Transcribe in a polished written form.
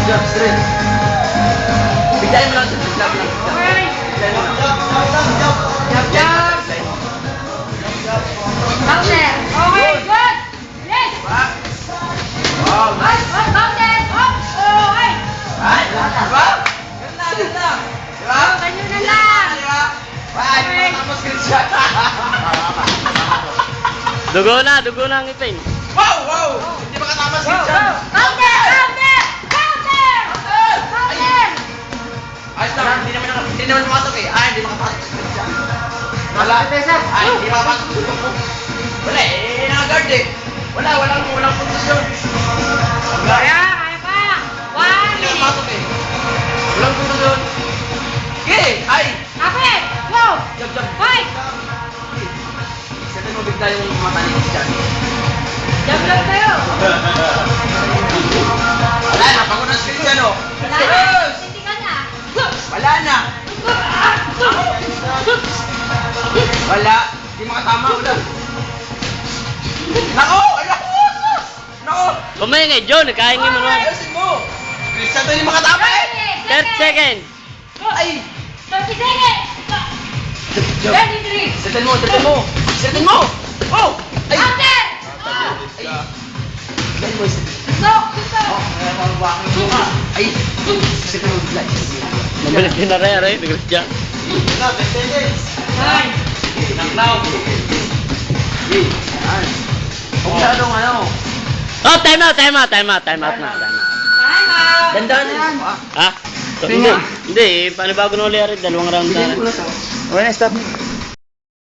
Jab, straight. Biglayin mo lang. Biglayin mo lang. Biglayin mo lang. Jab, jab. Counter. Okay, good. Yes. Wow. Up, up, counter. Up. Okay. Ay, diba? Ganda, ganda. Diba? Oh, ganyan na lang. Diba? Ay, hindi mo tapos screenshot. Dugo na ang ipin. Wow, wow. Hindi makatama screenshot. Counter, counter, counter. Counter. Ayos lang, hindi naman pumasok eh. Ay, hindi makapasok screenshot. Wala. Ay, hindi makapasok. Wala eh, naka-guard eh. Walang posisyon. Kaya pa. 1 Hindi minute. makapasok eh. Walang posisyon. Okay, ay. Kapit. Go. Jab, jab. Fight. Sabi mo bigla yung mata ni Christian. Jab lang tayo. Wala na, pagod ng screenshot oh. Wala na. Hindi ka na. Wala na. Wala. Hindi makatama, wala. Nako! Ay, nako! Nako! Kumain kay John, nakaingin mo naman. Ayusin mo! Christian to hindi makatama eh! 30 seconds. Ay! 30 seconds. 33. Setin mo! Setin mo! Setin mo! Oh! Ay! Counter. Ay! Setin mo! Gusto. Gusto. Oh, kaya pababakin mo ka. Ay! Setin mo bigla. Mabilis din na rin, bigas dyan. Now, 10 seconds! 9. Now! Yan. Huwag masyadong ano. Oh, time out na. Time out. Time out. Dandahan na yan. Ha? Hindi. Paano bago na ulit? 2 round na. Bigyan ko na to. Okay na, stop.